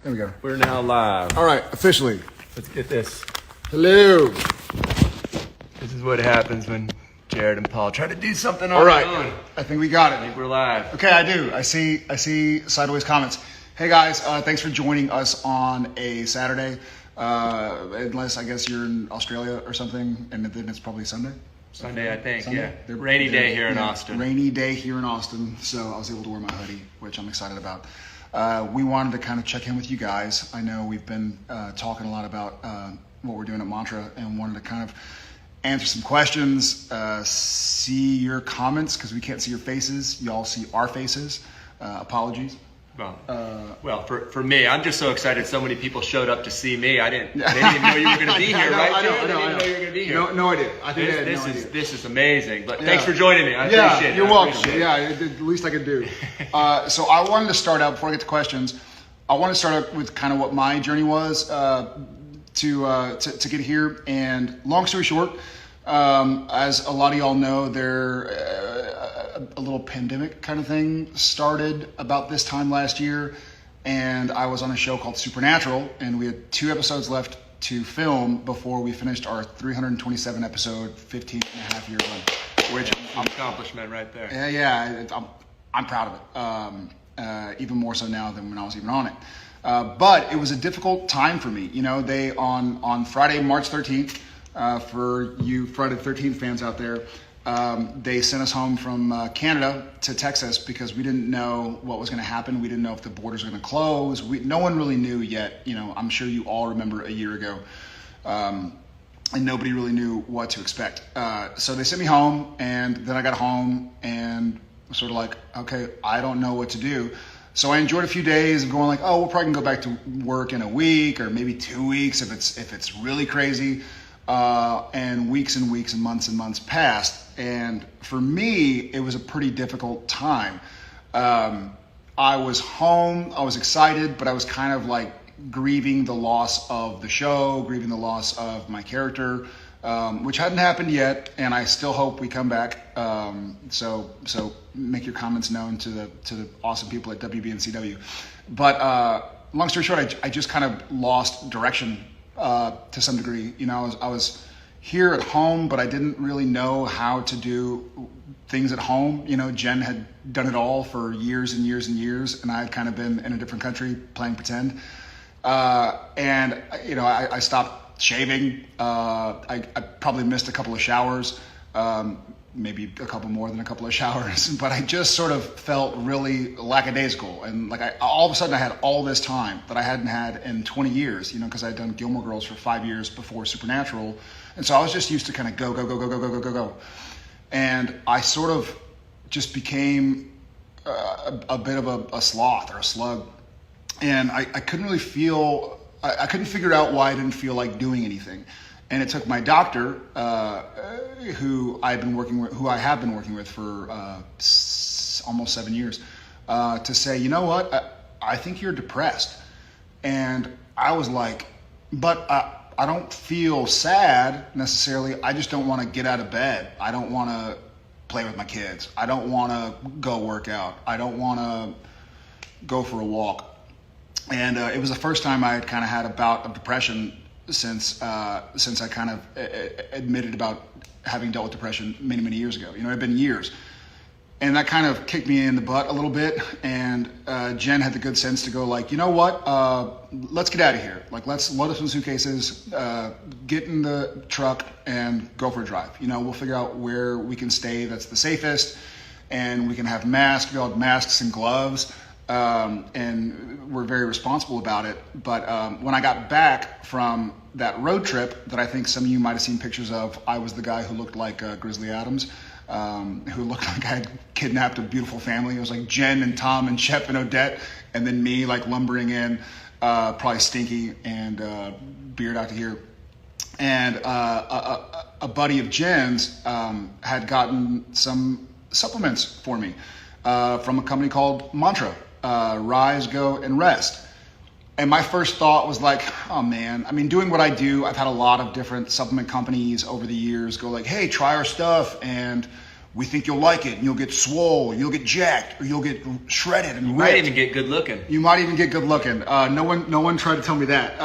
There we go. We're now live. All right, officially. Let's get this. Hello. This is what happens when Jared and Paul try to do something on All right. their own. I think we got I it. think we're live. Okay, I do. I see sideways comments. Hey guys, thanks for joining us on a Saturday. Unless I guess you're in Australia or something, and then it's probably Sunday. Sunday, I think. Sunday? Yeah. Rainy day here in Austin. Rainy day here in Austin. So I was able to wear my hoodie, which I'm excited about. We wanted to kind of check in with you guys. I know we've been talking a lot about what we're doing at Mantra, and wanted to kind of answer some questions, see your comments, because we can't see your faces. Y'all see our faces. Apologies. Well, for me, I'm just so excited so many people showed up to see me. They didn't even know you were going to be here, right? I know. They didn't know you were going to be here. No idea. I think this is amazing. But thanks for joining me. I appreciate it. You're welcome. Yeah, the least I could do. So I wanted to start out, before I get to questions, I want to start out with kind of what my journey was to get here. And long story short, as a lot of y'all know, a little pandemic kind of thing started about this time last year, and I was on a show called Supernatural, and we had 2 episodes left to film before we finished our 327 episode, 15 and a half year run, which I'm an accomplishment right there. Yeah, I'm proud of it. Even more so now than when I was even on it. But it was a difficult time for me. You know, they on Friday, March 13th, for you Friday the 13th fans out there, they sent us home from Canada to Texas because we didn't know what was going to happen. We didn't know if the borders were going to close. No one really knew yet. You know, I'm sure you all remember a year ago, and nobody really knew what to expect. So they sent me home, and then I got home and was sort of like, okay, I don't know what to do. So I enjoyed a few days of going like, oh, we'll probably go back to work in a week or maybe 2 weeks if it's really crazy. And weeks and weeks and months passed. And for me, it was a pretty difficult time. I was home, I was excited, but I was kind of like grieving the loss of the show, grieving the loss of my character, which hadn't happened yet. And I still hope we come back. So make your comments known to the awesome people at WBNCW. But long story short, I just kind of lost direction to some degree. You know, I was here at home, but I didn't really know how to do things at home. You know, Jen had done it all for years and years and years, and I had kind of been in a different country playing pretend. And, you know, I stopped shaving. I probably missed a couple of showers, maybe a couple more than a couple of showers, but I just sort of felt really lackadaisical. And like all of a sudden I had all this time that I hadn't had in 20 years, you know, because I had done Gilmore Girls for 5 years before Supernatural. And so I was just used to kind of go. And I sort of just became a bit of a sloth or a slug. And I couldn't really I couldn't figure out why I didn't feel like doing anything. And it took my doctor, who I have been working with for almost 7 years, to say, you know what, I think you're depressed. And I was like, but I don't feel sad necessarily. I just don't want to get out of bed. I don't want to play with my kids. I don't want to go work out. I don't want to go for a walk. And it was the first time I had kind of had a bout of depression since I kind of admitted about having dealt with depression many years ago. You know, it had been years. And that kind of kicked me in the butt a little bit. And Jen had the good sense to go like, you know what, let's get out of here. Like, let's load up some suitcases, get in the truck and go for a drive. You know, we'll figure out where we can stay that's the safest. And we can have masks. We all had masks and gloves. And we're very responsible about it. But when I got back from that road trip that I think some of you might have seen pictures of, I was the guy who looked like Grizzly Adams, who looked like I had kidnapped a beautiful family. It was like Jen and Tom and Shep and Odette, and then me like lumbering in, probably stinky and beard out to here. And a buddy of Jen's had gotten some supplements for me from a company called Mantra. Rise, Go, and Rest. And my first thought was like, oh man, I mean, doing what I do, I've had a lot of different supplement companies over the years go like, hey, try our stuff. And we think you'll like it, and you'll get swole, you'll get jacked, or you'll get shredded and ripped. Might even get good looking. You might even get good looking. No one tried to tell me that.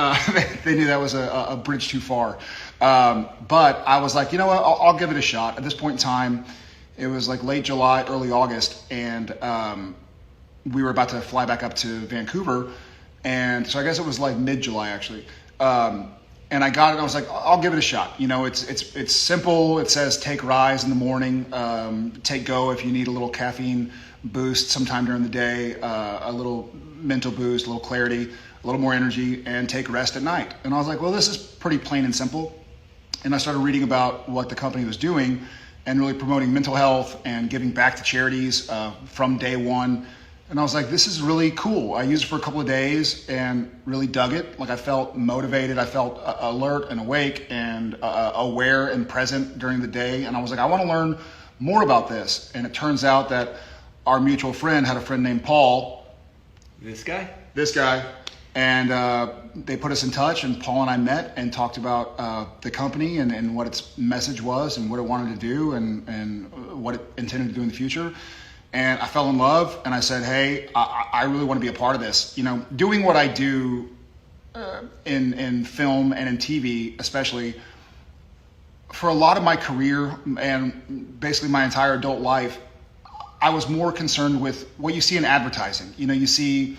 They knew that was a bridge too far. But I was like, you know what? I'll give it a shot. At this point in time, it was like late July, early August, and we were about to fly back up to Vancouver, and so I guess it was like mid-July actually. And I got it. I was like, I'll give it a shot. You know, it's simple. It says take Rise in the morning, take Go if you need a little caffeine boost sometime during the day, a little mental boost, a little clarity, a little more energy, and take Rest at night. And I was like, well, this is pretty plain and simple. And I started reading about what the company was doing and really promoting mental health and giving back to charities from day one. And I was like, this is really cool. I used it for a couple of days and really dug it. Like I felt motivated. I felt alert and awake and aware and present during the day. And I was like, I want to learn more about this. And it turns out that our mutual friend had a friend named Paul. This guy. And they put us in touch, and Paul and I met and talked about the company and what its message was and what it wanted to do and what it intended to do in the future. And I fell in love, and I said, hey, I really want to be a part of this. You know, doing what I do in film and in TV, especially, for a lot of my career and basically my entire adult life, I was more concerned with what you see in advertising. You know, you see,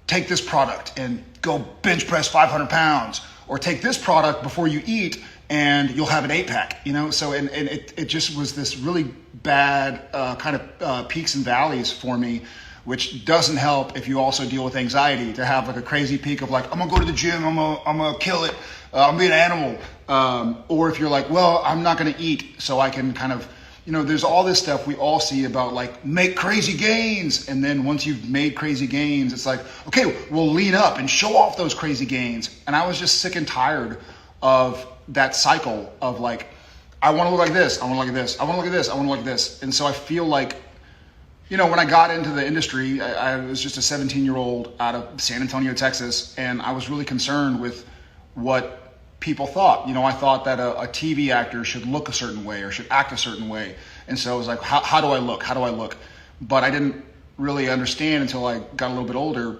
take this product and go bench press 500 pounds, or take this product before you eat and you'll have an 8-pack, you know? So, and it just was this really bad kind of peaks and valleys for me, which doesn't help if you also deal with anxiety, to have like a crazy peak of like, I'm gonna go to the gym, I'm gonna kill it, I'm gonna be an animal. Or if you're like, well, I'm not gonna eat so I can kind of, you know, there's all this stuff we all see about like make crazy gains. And then once you've made crazy gains, it's like, okay, we'll lean up and show off those crazy gains. And I was just sick and tired of that cycle of like, I want to look like this, I want to look like this, I want to look at this, I want to look like this. And so I feel like, you know, when I got into the industry, I was just a 17-year-old out of San Antonio, Texas. And I was really concerned with what people thought. You know, I thought that a TV actor should look a certain way or should act a certain way. And so I was like, how do I look? How do I look? But I didn't really understand until I got a little bit older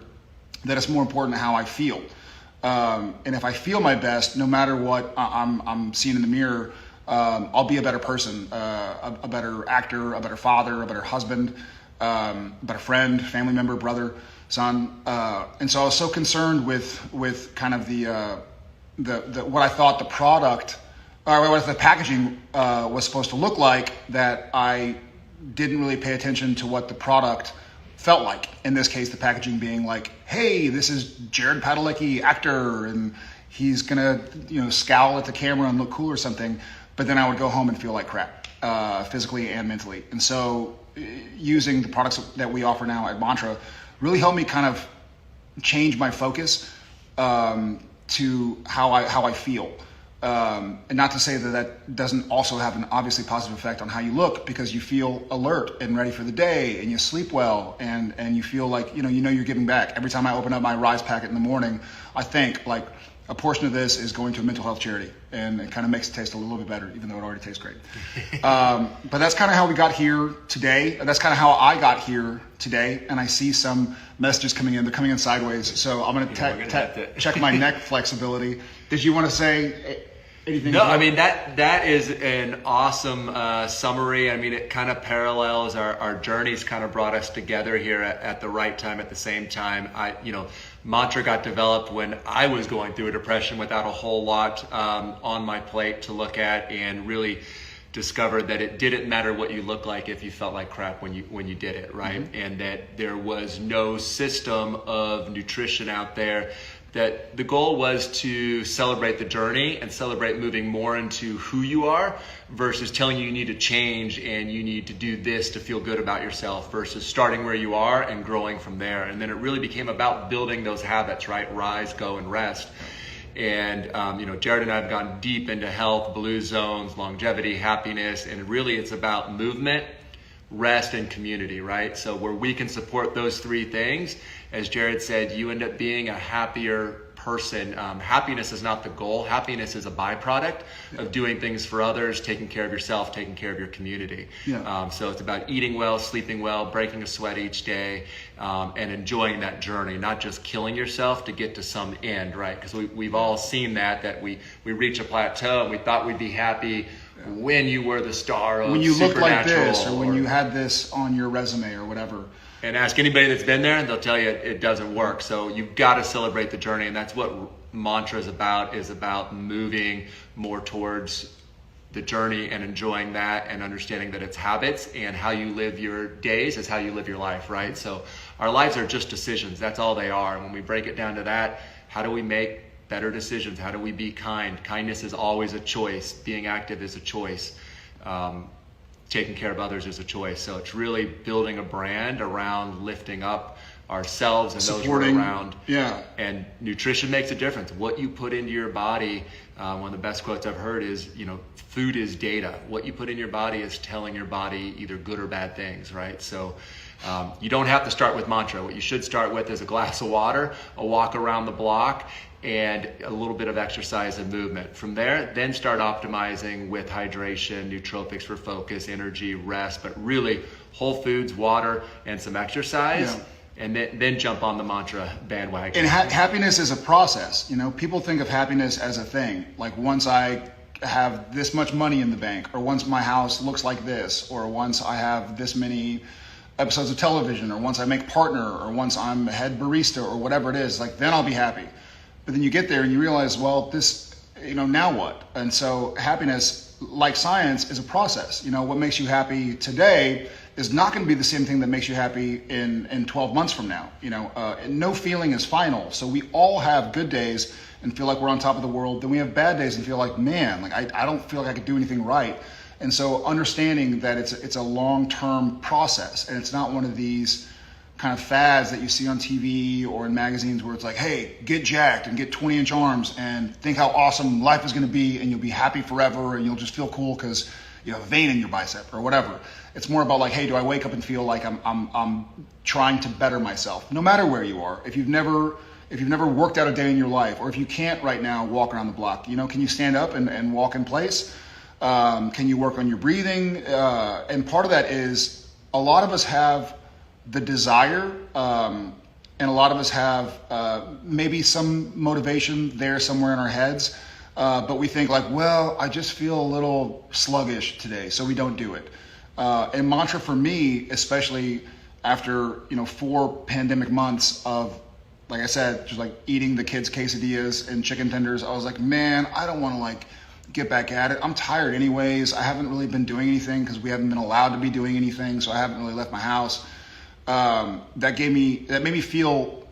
that it's more important how I feel. And if I feel my best, no matter what I'm seeing in the mirror, I'll be a better person, a better actor, a better father, a better husband, a better friend, family member, brother, son. And so I was so concerned with kind of the what I thought the product, or what the packaging was supposed to look like, that I didn't really pay attention to what the product felt like. In this case, the packaging being like, hey, this is Jared Padalecki, actor, and he's gonna, you know, scowl at the camera and look cool or something. But then I would go home and feel like crap, physically and mentally. And so using the products that we offer now at Mantra really helped me kind of change my focus to how I feel. And not to say that doesn't also have an obviously positive effect on how you look, because you feel alert and ready for the day, and you sleep well, and you feel like, you know you're giving back. Every time I open up my Rise packet in the morning, I think like a portion of this is going to a mental health charity, and it kind of makes it taste a little bit better, even though it already tastes great. But that's kind of how we got here today. That's kind of how I got here today. And I see some messages coming in. They're coming in sideways. So I'm going to check my neck flexibility. Did you want to say anything? No, I mean, that is an awesome summary. I mean, it kind of parallels our journeys, kind of brought us together here at the right time, at the same time. Mantra got developed when I was going through a depression without a whole lot on my plate to look at, and really discovered that it didn't matter what you look like if you felt like crap when you did it, right? Mm-hmm. And that there was no system of nutrition out there. That the goal was to celebrate the journey and celebrate moving more into who you are, versus telling you need to change and you need to do this to feel good about yourself, versus starting where you are and growing from there. And then it really became about building those habits, right? Rise, go, and rest. And Jared and I have gone deep into health, blue zones, longevity, happiness, and really it's about movement, rest, and community, right? So where we can support those three things, as Jared said, you end up being a happier person. Happiness is not the goal. Happiness is a byproduct of doing things for others, taking care of yourself, taking care of your community. So it's about eating well, sleeping well, breaking a sweat each day, and enjoying that journey, not just killing yourself to get to some end, right? Because we've all seen that we reach a plateau and we thought we'd be happy when you were the star of when you looked like this, Supernatural, or when you had this on your resume or whatever. And ask anybody that's been there, and they'll tell you it doesn't work. So you've got to celebrate the journey, and that's what Mantra is about moving more towards the journey and enjoying that, and understanding that it's habits, and how you live your days is how you live your life, right? So our lives are just decisions. That's all they are. And when we break it down to that, how do we make better decisions? How do we be kind? Kindness is always a choice. Being active is a choice. Taking care of others is a choice. So it's really building a brand around lifting up ourselves and Supporting, those we're around. Yeah. And nutrition makes a difference. What you put into your body, one of the best quotes I've heard is, food is data. What you put in your body is telling your body either good or bad things, right? So you don't have to start with Mantra. What you should start with is a glass of water, a walk around the block, and a little bit of exercise and movement. From there, then start optimizing with hydration, nootropics for focus, energy, rest, but really whole foods, water, and some exercise. Yeah. And then jump on the Mantra bandwagon. And happiness is a process. People think of happiness as a thing. Like, once I have this much money in the bank, or once my house looks like this, or once I have this many episodes of television, or once I make partner, or once I'm head barista, or whatever it is, like, then I'll be happy. But then you get there and you realize, well, this, now what? And so happiness, like science, is a process. What makes you happy today is not going to be the same thing that makes you happy in 12 months from now. No feeling is final. So we all have good days and feel like we're on top of the world. Then we have bad days and feel like, man, I don't feel like I could do anything right. And so understanding that it's a long-term process, and it's not one of these kind of fads that you see on TV or in magazines where it's like, hey, get jacked and get 20-inch arms and think how awesome life is going to be, and you'll be happy forever, and you'll just feel cool because you have a vein in your bicep or whatever. It's more about like, hey, do I wake up and feel like I'm trying to better myself, no matter where you are. If you've never worked out a day in your life, or if you can't right now walk around the block, can you stand up and walk in place? Can you work on your breathing? And part of that is, a lot of us have the desire, and a lot of us have maybe some motivation there somewhere in our heads, but we think like, well, I just feel a little sluggish today, so we don't do it. And Mantra for me, especially after 4 pandemic months of, like I said, just like eating the kids' quesadillas and chicken tenders, I was like, man, I don't want to get back at it. I'm tired anyways. I haven't really been doing anything because we haven't been allowed to be doing anything, so I haven't really left my house. That made me feel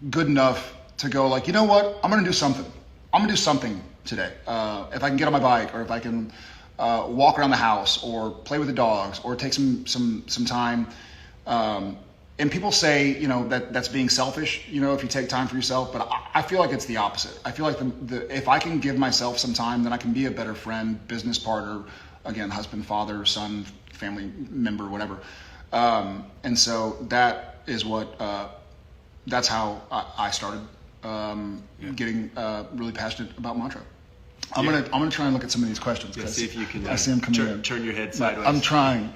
good enough to go like, you know what? I'm gonna do something. I'm gonna do something today. If I can get on my bike, or if I can walk around the house, or play with the dogs, or take some time. And people say, that's being selfish, if you take time for yourself, but I feel like it's the opposite. I feel like if I can give myself some time, then I can be a better friend, business partner, again, husband, father, son, family member, whatever. And so that is that's how I started getting really passionate about Mantra. I'm gonna try and look at some of these questions. Yeah, see if you can. I see them coming in. Turn your head sideways. I'm trying.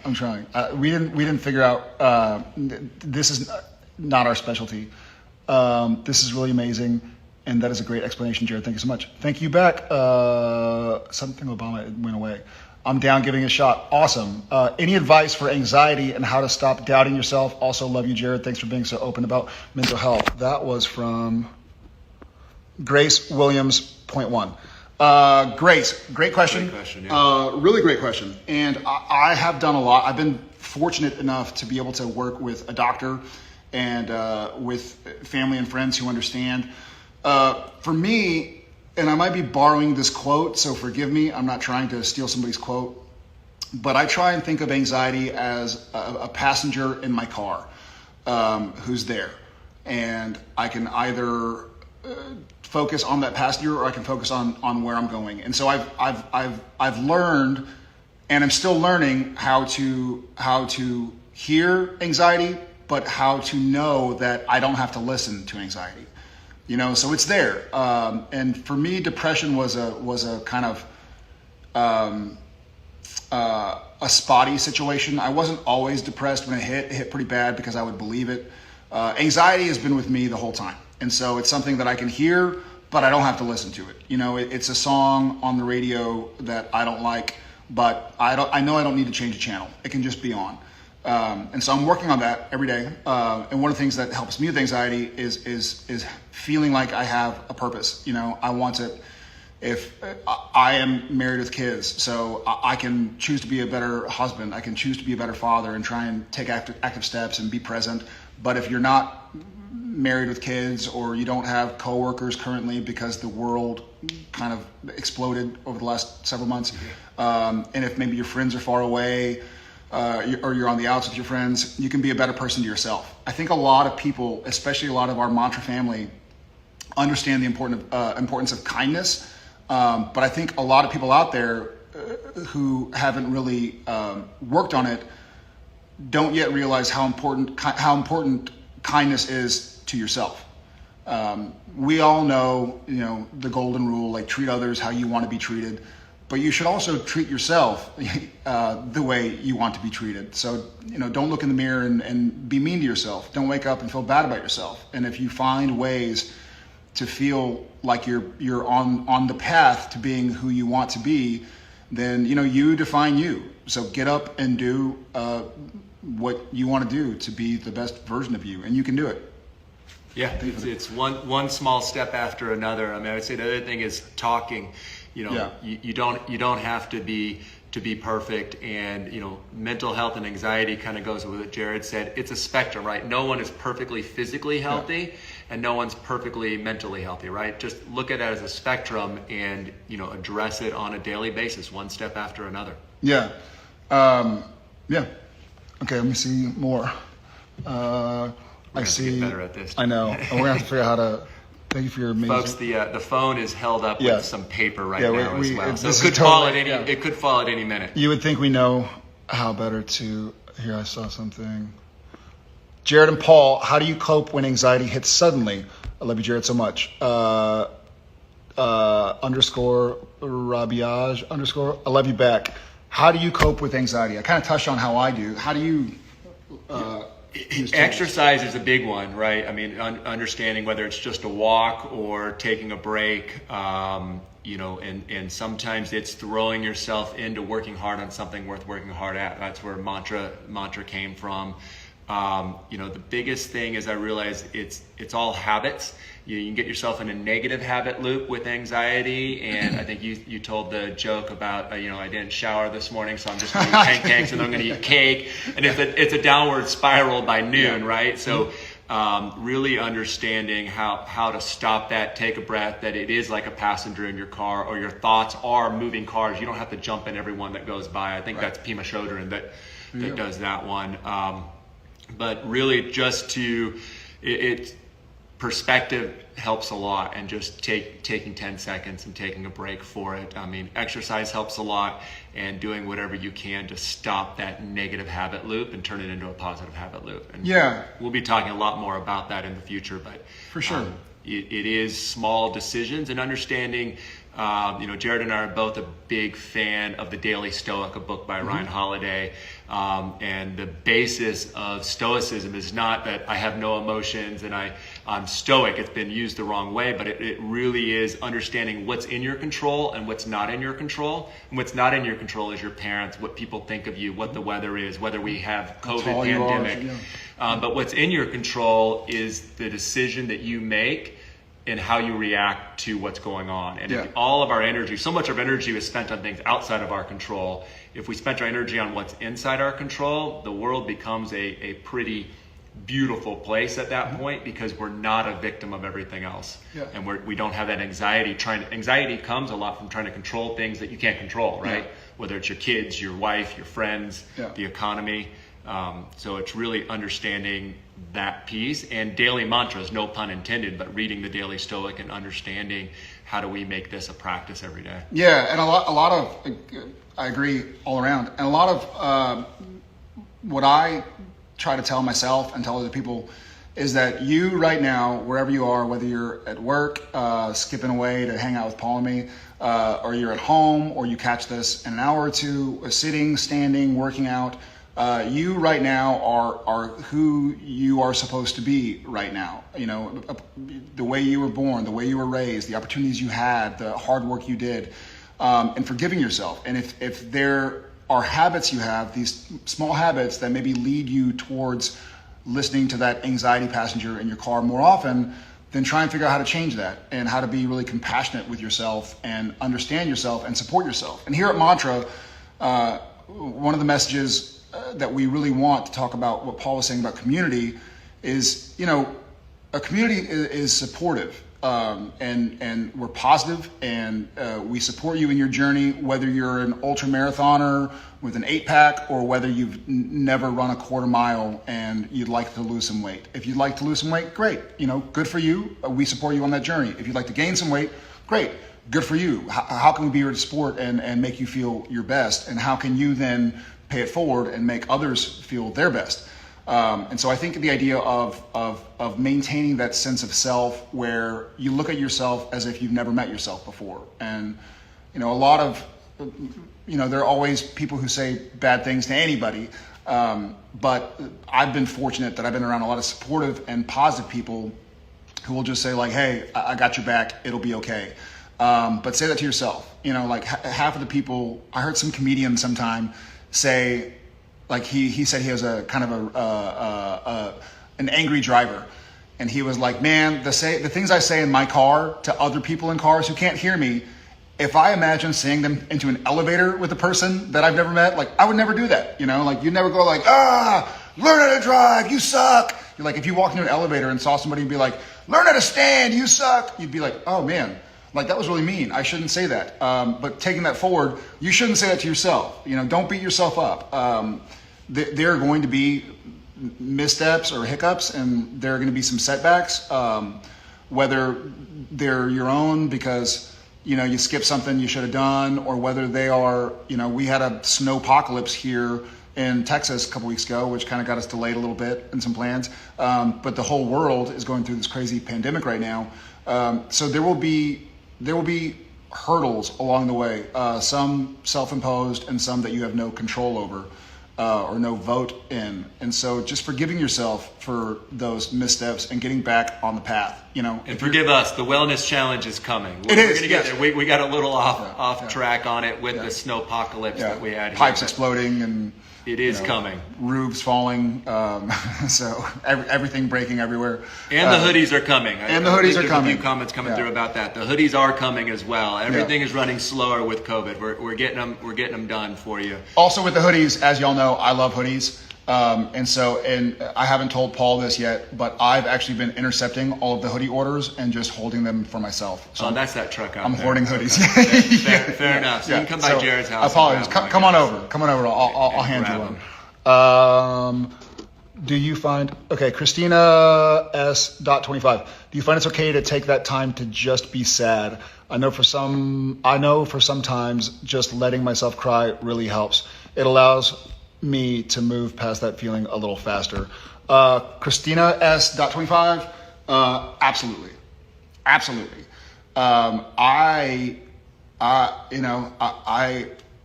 We didn't figure out. This is not our specialty. This is really amazing, and that is a great explanation, Jared. Thank you so much. Thank you back. Something Obama, it went away. I'm down giving it a shot. Awesome. Any advice for anxiety and how to stop doubting yourself? Also, love you, Jared. Thanks for being so open about mental health. That was from Grace Williams, .1. Grace, great question. Great question, yeah. Really great question. And I have done a lot. I've been fortunate enough to be able to work with a doctor and with family and friends who understand. For me, and I might be borrowing this quote, so forgive me, I'm not trying to steal somebody's quote, but I try and think of anxiety as a passenger in my car who's there. And I can either focus on that passenger, or I can focus on where I'm going. And so I've learned, and I'm still learning how to hear anxiety, but how to know that I don't have to listen to anxiety. So it's there. And for me, depression was a kind of a spotty situation. I wasn't always depressed when it hit pretty bad because I would believe it. Anxiety has been with me the whole time. And so it's something that I can hear, but I don't have to listen to it. It's a song on the radio that I don't like, but I know I don't need to change the channel. It can just be on. And so I'm working on that every day. And one of the things that helps me with anxiety is feeling like I have a purpose. I want to, if I am married with kids, so I can choose to be a better husband. I can choose to be a better father and try and take active steps and be present. But if you're not married with kids, or you don't have coworkers currently because the world kind of exploded over the last several months, and if maybe your friends are far away, or you're on the outs with your friends, you can be a better person to yourself. I think a lot of people, especially a lot of our mantra family, understand the importance of kindness. But I think a lot of people out there who haven't really worked on it don't yet realize how important kindness is to yourself. We all know, the golden rule, like treat others how you want to be treated. But you should also treat yourself the way you want to be treated. So, don't look in the mirror and be mean to yourself. Don't wake up and feel bad about yourself. And if you find ways to feel like you're on the path to being who you want to be, then, you define you. So get up and do what you want to do to be the best version of you, and you can do it. Yeah, it's one small step after another. I would say the other thing is talking. You don't have to be perfect, and mental health and anxiety kind of goes with what Jared said. It's a spectrum, right? No one is perfectly physically healthy, and no one's perfectly mentally healthy, right? Just look at it as a spectrum and address it on a daily basis, one step after another. Yeah. Okay, let me see more. I see. Get better at this. I know. And we're gonna have to figure out how to. Thank you for your amazing. Folks, the phone is held up with some paper now as well. So it could fall at any minute. You would think we know how better to. Here, I saw something. Jared and Paul, how do you cope when anxiety hits suddenly? I love you, Jared, so much. Underscore Rabiage underscore. I love you back. How do you cope with anxiety? I kind of touched on how I do. How do you? Exercise is a big one, right? Understanding whether it's just a walk or taking a break, and sometimes it's throwing yourself into working hard on something worth working hard at. That's where mantra came from. The biggest thing is I realize it's all habits. You can get yourself in a negative habit loop with anxiety, and I think you told the joke about I didn't shower this morning, so I'm just going to eat pancakes and I'm going to eat cake, and it's a downward spiral by noon, right? So really understanding how to stop that, take a breath, that it is like a passenger in your car, or your thoughts are moving cars. You don't have to jump in every one that goes by. I think that's Pima Chodron that does that one. But really just perspective helps a lot, and just taking 10 seconds and taking a break for it. Exercise helps a lot, and doing whatever you can to stop that negative habit loop and turn it into a positive habit loop. And we'll be talking a lot more about that in the future, but for sure. It is small decisions and understanding. Jared and I are both a big fan of The Daily Stoic, a book by Ryan Holiday. And the basis of Stoicism is not that I have no emotions and I'm stoic. It's been used the wrong way, but it really is understanding what's in your control and what's not in your control. And what's not in your control is your parents, what people think of you, what the weather is, whether we have COVID pandemic. But what's in your control is the decision that you make and how you react to what's going on. And if all of our energy, so much of energy is spent on things outside of our control. If we spent our energy on what's inside our control, the world becomes a pretty beautiful place at that point, because we're not a victim of everything else. And we don't have that anxiety. Anxiety comes a lot from trying to control things that you can't control, right? Whether it's your kids, your wife, your friends, the economy. So it's really understanding that piece, and daily mantras, no pun intended, but reading the Daily Stoic and understanding how do we make this a practice every day. Yeah, and a lot of, I agree all around. And a lot of what I try to tell myself and tell other people is that you right now, wherever you are, whether you're at work, skipping away to hang out with Paul and me, or you're at home, or you catch this in an hour or two, sitting, standing, working out, you right now are who you are supposed to be right now. You know, the way you were born, the way you were raised, the opportunities you had, the hard work you did, and forgiving yourself. And if there are habits you have, these small habits that maybe lead you towards listening to that anxiety passenger in your car more often, then try and figure out how to change that and how to be really compassionate with yourself and understand yourself and support yourself. And here at Mantra, one of the messages that we really want to talk about, what Paul was saying about community, is, you know, a community is supportive, and we're positive, and we support you in your journey, whether you're an ultra marathoner with an 8-pack or whether you've never run a quarter mile and you'd like to lose some weight. If you'd like to lose some weight, great, you know, good for you. We support you on that journey. If you'd like to gain some weight, great, good for you. How can we be your support and make you feel your best? And how can you then pay it forward and make others feel their best? And so I think the idea of maintaining that sense of self where you look at yourself as if you've never met yourself before. And, you know, a lot of, you know, there are always people who say bad things to anybody. But I've been fortunate that I've been around a lot of supportive and positive people who will just say like, hey, I got your back, it'll be okay. But say that to yourself. You know, like half of the people, I heard some comedian sometime say, like he said he was a kind of an angry driver, and he was like, man, the things I say in my car to other people in cars who can't hear me, if I imagine saying them into an elevator with a person that I've never met, like I would never do that. You know, like you'd never go like, learn how to drive, you suck. You're like, if you walked into an elevator and saw somebody and be like, learn how to stand, you suck, you'd be like, oh man, like that was really mean. I shouldn't say that. But taking that forward, you shouldn't say that to yourself. You know, don't beat yourself up. There are going to be missteps or hiccups, and there are going to be some setbacks, whether they're your own because, you know, you skipped something you should have done, or whether they are, you know, we had a snowpocalypse here in Texas a couple weeks ago, which kind of got us delayed a little bit in some plans. But the whole world is going through this crazy pandemic right now. So there will be hurdles along the way, some self-imposed and some that you have no control over. Or no vote in. And so just forgiving yourself for those missteps and getting back on the path, you know. And forgive us, the wellness challenge is coming. We're going to get there. We got a little off track on it with the snowpocalypse that we had here. Pipes exploding and it is coming. Roofs falling, so everything breaking everywhere. And the hoodies are coming. And the hoodies are coming. There's a few comments coming through about that. The hoodies are coming as well. Everything is running slower with COVID. We're getting them done for you. Also with the hoodies, as y'all know, I love hoodies. And I haven't told Paul this yet, but I've actually been intercepting all of the hoodie orders and just holding them for myself. So that's that truck out I'm there. hoarding hoodies. Fair enough. So you can come by Jared's house. Apologies. Come on over. I'll hand you one. Do you find, Christina S.25, do you find it's okay to take that time to just be sad? I know for sometimes just letting myself cry really helps. It allows me to move past that feeling a little faster. Christina S.25, absolutely. I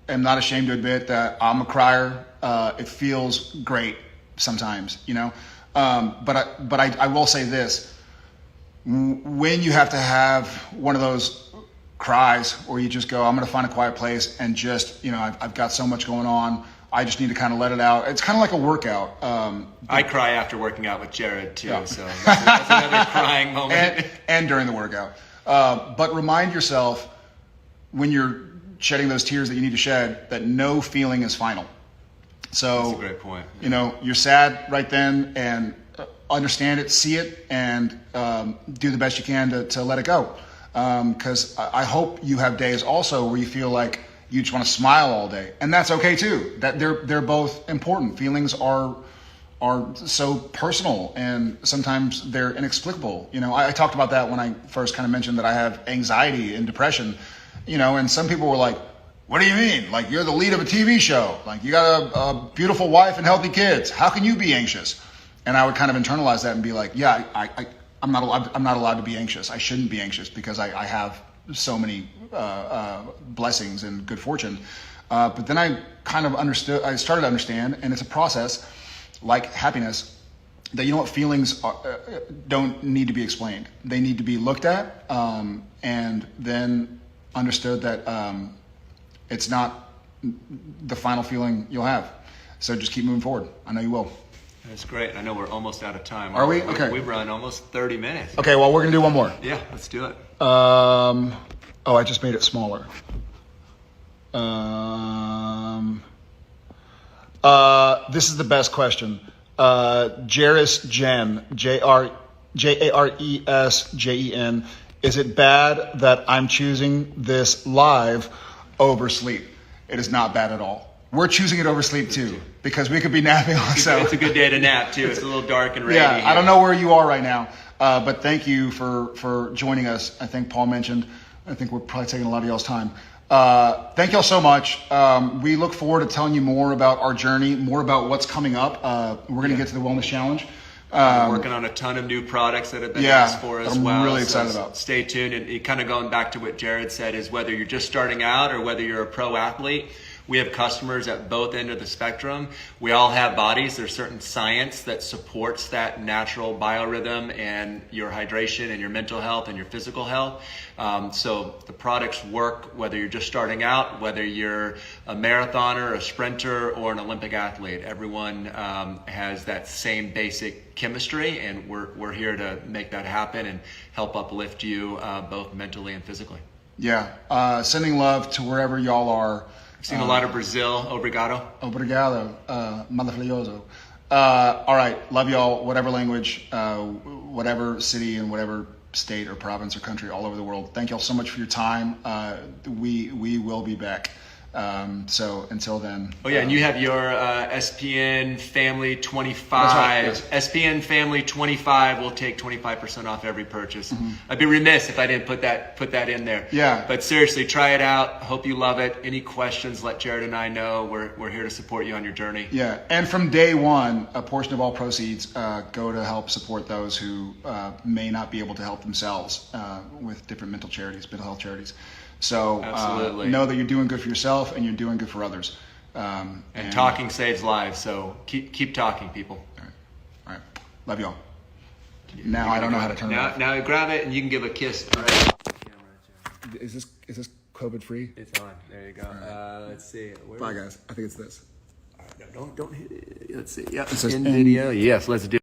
am not ashamed to admit that I'm a crier. It feels great sometimes, you know. But I will say this: when you have to have one of those cries, or you just go, I'm going to find a quiet place and just, you know, I've got so much going on. I just need to kind of let it out. It's kind of like a workout. I cry after working out with Jared too, so that's another crying moment. And during the workout. But remind yourself when you're shedding those tears that you need to shed that no feeling is final. So that's a great point. You know, you're sad right then, and understand it, see it, and do the best you can to let it go. Because I hope you have days also where you feel like you just want to smile all day, and that's okay too. That they're both important. Feelings are so personal, and sometimes they're inexplicable. You know, I talked about that when I first kind of mentioned that I have anxiety and depression. You know, and some people were like, "What do you mean? Like, you're the lead of a TV show. Like, you got a beautiful wife and healthy kids. How can you be anxious?" And I would kind of internalize that and be like, yeah, I'm not allowed to be anxious. I shouldn't be anxious because I have so many blessings and good fortune. But then I started to understand, and it's a process like happiness, that, you know what, feelings don't need to be explained. They need to be looked at, and then understood that it's not the final feeling you'll have. So just keep moving forward. I know you will. That's great. I know we're almost out of time. Are we? Okay. We've run almost 30 minutes. Okay, well, we're going to do one more. Yeah, let's do it. I just made it smaller. This is the best question. Jares Jen, Jaresjen. Is it bad that I'm choosing this live over sleep? It is not bad at all. We're choosing it over sleep too, because we could be napping also. It's a good day to nap too. It's a little dark and rainy. Yeah, here. I don't know where you are right now, but thank you for joining us. I think Paul mentioned, I think we're probably taking a lot of y'all's time. Thank y'all so much. We look forward to telling you more about our journey, more about what's coming up. We're going to get to the Wellness Challenge. We're working on a ton of new products that have been asked for as well. I'm really excited about. Stay tuned. And kind of going back to what Jared said, is whether you're just starting out or whether you're a pro athlete, we have customers at both ends of the spectrum. We all have bodies. There's certain science that supports that natural biorhythm and your hydration and your mental health and your physical health. So the products work whether you're just starting out, whether you're a marathoner, a sprinter, or an Olympic athlete. Everyone has that same basic chemistry, and we're here to make that happen and help uplift you both mentally and physically. Yeah, sending love to wherever y'all are. I've seen a lot of Brazil. Obrigado. Obrigado. Maravilhoso. All right. Love y'all. Whatever language, whatever city, and whatever state or province or country all over the world. Thank y'all so much for your time. We will be back. So until then. Oh yeah, and you have your SPN Family 25. That's right, yes. SPN Family 25 will take 25% off every purchase. I'd be remiss if I didn't put that in there. Yeah. But seriously, try it out. Hope you love it. Any questions, let Jared and I know. We're here to support you on your journey. Yeah, and from day one, a portion of all proceeds go to help support those who may not be able to help themselves with different mental health charities. So know that you're doing good for yourself and you're doing good for others. And talking saves lives, so keep talking, people. All right. Love y'all. Now I don't know how to turn it off. Now grab it and you can give a kiss. All right. Is this COVID free? It's on. There you go. Right. Let's see. Bye guys. I think it's this. All right, no, don't hit it. Let's see. Yeah. It says in video. Yes, let's do it.